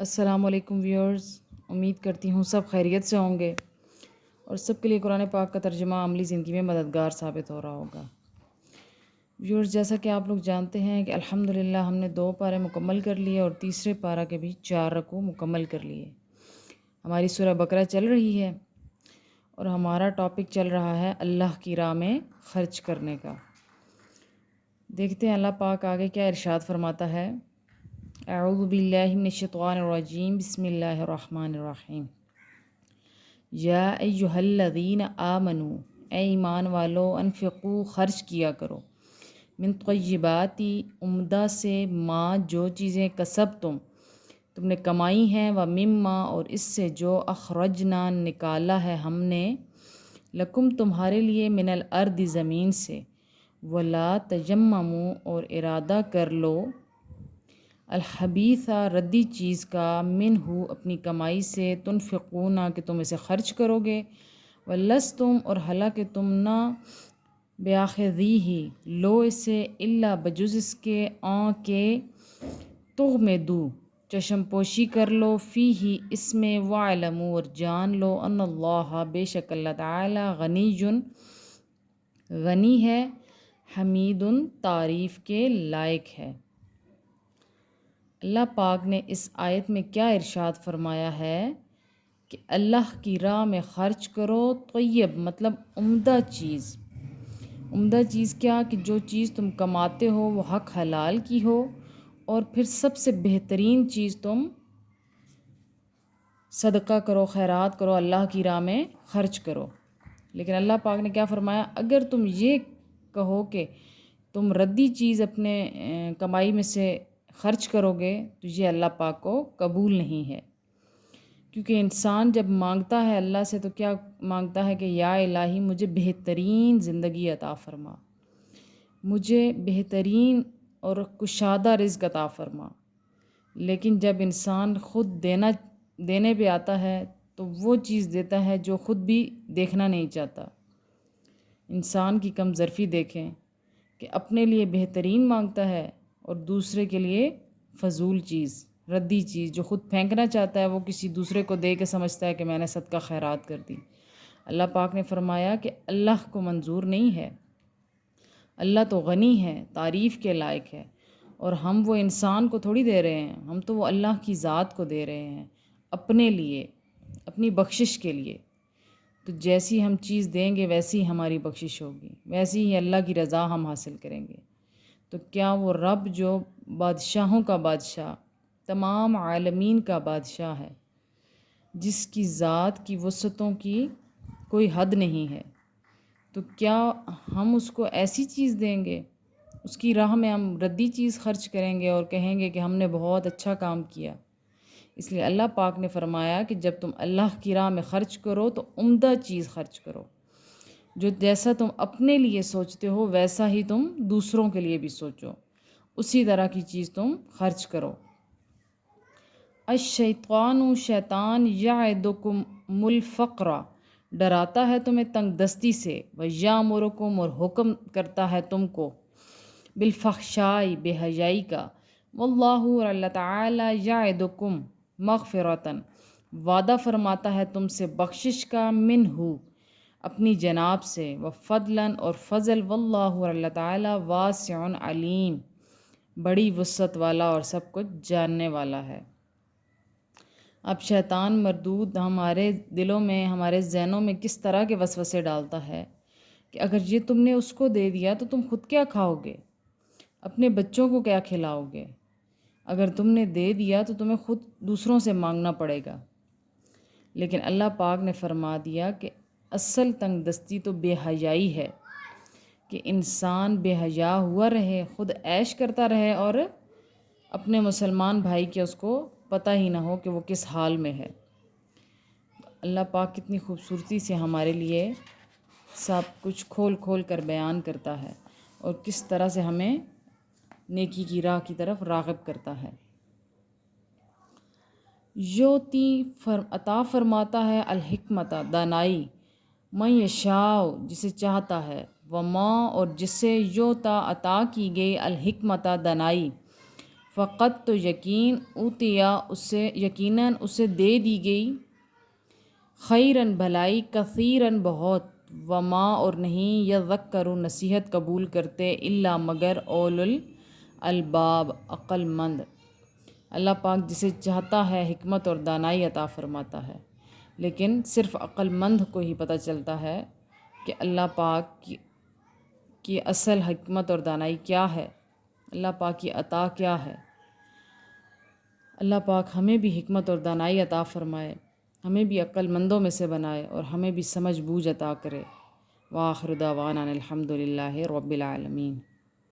السلام علیکم ویورز، امید کرتی ہوں سب خیریت سے ہوں گے اور سب کے لیے قرآن پاک کا ترجمہ عملی زندگی میں مددگار ثابت ہو رہا ہوگا۔ ویورز، جیسا کہ آپ لوگ جانتے ہیں کہ الحمدللہ ہم نے 2 پارے مکمل کر لیے اور تیسرے پارہ کے بھی 4 رکوع مکمل کر لیے۔ ہماری سورہ بقرہ چل رہی ہے اور ہمارا ٹاپک چل رہا ہے اللہ کی راہ میں خرچ کرنے کا۔ دیکھتے ہیں اللہ پاک آگے کیا ارشاد فرماتا ہے۔ اعوذ باللہ من الشیطان الرجیم، بسم اللہ الرحمن الرحیم۔ یا ایہا الذین آمنو، اے ایمان والو، انفقو، خرچ کیا کرو، من طیباتی، عمدہ سے، ما، جو چیزیں کسب تم نے کمائی ہیں، و مما، اور اس سے جو اخرجنا، نکالا ہے ہم نے، لکم، تمہارے لیے، من الارض، زمین سے، ولا تیمموا، اور ارادہ کر لو، الخبیثہ، ردی چیز کا، منہ، اپنی کمائی سے، تنفقون، کہ تم اسے خرچ کرو گے، ولستم، اور حالانکہ تم نہ، بآخذیہ، لو اسے، الا، بجز اس کے، کہ تغمدو، چشم پوشی کر لو، فیہ، اس میں، وعلموا، اور جان لو، ان اللہ، بے شک اللہ تعالی، غنی ہے، حمید، تعریف کے لائق ہے۔ اللہ پاک نے اس آیت میں کیا ارشاد فرمایا ہے کہ اللہ کی راہ میں خرچ کرو، طیب مطلب عمدہ چیز۔ عمدہ چیز کیا؟ کہ جو چیز تم کماتے ہو وہ حق حلال کی ہو، اور پھر سب سے بہترین چیز تم صدقہ کرو، خیرات کرو، اللہ کی راہ میں خرچ کرو۔ لیکن اللہ پاک نے کیا فرمایا؟ اگر تم یہ کہو کہ تم ردی چیز اپنے کمائی میں سے خرچ کرو گے تو یہ اللہ پاک کو قبول نہیں ہے، کیونکہ انسان جب مانگتا ہے اللہ سے تو کیا مانگتا ہے کہ یا الہی مجھے بہترین زندگی عطا فرما، مجھے بہترین اور کشادہ رزق عطا فرما۔ لیکن جب انسان خود دینے پہ آتا ہے تو وہ چیز دیتا ہے جو خود بھی دیکھنا نہیں چاہتا۔ انسان کی کم ظرفی دیکھیں کہ اپنے لیے بہترین مانگتا ہے اور دوسرے کے لیے فضول چیز، ردی چیز جو خود پھینکنا چاہتا ہے وہ کسی دوسرے کو دے کے سمجھتا ہے کہ میں نے صدقہ خیرات کر دی۔ اللہ پاک نے فرمایا کہ اللہ کو منظور نہیں ہے، اللہ تو غنی ہے، تعریف کے لائق ہے، اور ہم وہ انسان کو تھوڑی دے رہے ہیں، ہم تو وہ اللہ کی ذات کو دے رہے ہیں، اپنے لیے، اپنی بخشش کے لیے۔ تو جیسی ہم چیز دیں گے ویسی ہماری بخشش ہوگی، ویسی ہی اللہ کی رضا ہم حاصل کریں گے۔ تو کیا وہ رب جو بادشاہوں کا بادشاہ، تمام عالمین کا بادشاہ ہے، جس کی ذات کی وسعتوں کی کوئی حد نہیں ہے، تو کیا ہم اس کو ایسی چیز دیں گے، اس کی راہ میں ہم ردی چیز خرچ کریں گے اور کہیں گے کہ ہم نے بہت اچھا کام کیا؟ اس لیے اللہ پاک نے فرمایا کہ جب تم اللہ کی راہ میں خرچ کرو تو عمدہ چیز خرچ کرو، جو جیسا تم اپنے لیے سوچتے ہو ویسا ہی تم دوسروں کے لیے بھی سوچو، اسی طرح کی چیز تم خرچ کرو۔ الشیطان، شیطان، یعدکم الفقر، ڈراتا ہے تمہیں تنگ دستی سے، ویامرکم، اور حکم کرتا ہے تم کو، بالفحشاء، بے حیائی کا، واللہ، اور اللہ تعالی، یعدکم مغفرۃ، وعدہ فرماتا ہے تم سے بخشش کا، منہ، اپنی جناب سے، وفضلاً، اور فضل، واللہ، اور اللہ تعالی، واسع علیم، بڑی وسعت والا اور سب کچھ جاننے والا ہے۔ اب شیطان مردود ہمارے دلوں میں، ہمارے ذہنوں میں کس طرح کے وسوسے ڈالتا ہے کہ اگر یہ تم نے اس کو دے دیا تو تم خود کیا کھاؤ گے، اپنے بچوں کو کیا کھلاؤ گے؟ اگر تم نے دے دیا تو تمہیں خود دوسروں سے مانگنا پڑے گا۔ لیکن اللہ پاک نے فرما دیا کہ اصل تنگ دستی تو بے حیائی ہے، کہ انسان بے حیا ہوا رہے، خود عیش کرتا رہے اور اپنے مسلمان بھائی کے اس کو پتہ ہی نہ ہو کہ وہ کس حال میں ہے۔ اللہ پاک کتنی خوبصورتی سے ہمارے لیے سب کچھ کھول کھول کر بیان کرتا ہے اور کس طرح سے ہمیں نیکی کی راہ کی طرف راغب کرتا ہے۔ یوتی، عطا فرماتا ہے، الحکمت، دانائی، من یشاء، جسے چاہتا ہے، وما، اور جسے یوتا عطا کی گئی، الحکمت، دانائی، فقط تو یقین اوتیا اسے یقیناً اسے دے دی گئی خیرن بھلائی کثیرن بہت وما اور نہیں یذکر نصیحت قبول کرتے الا مگر اولو الالباب عقل مند۔ اللہ پاک جسے چاہتا ہے حکمت اور دانائی عطا فرماتا ہے، لیکن صرف عقل مند کو ہی پتہ چلتا ہے کہ اللہ پاک کی اصل حکمت اور دانائی کیا ہے، اللہ پاک کی عطا کیا ہے۔ اللہ پاک ہمیں بھی حکمت اور دانائی عطا فرمائے، ہمیں بھی عقل مندوں میں سے بنائے اور ہمیں بھی سمجھ بوجھ عطا کرے۔ وآخر دعوانا الحمد للہ رب العالمین۔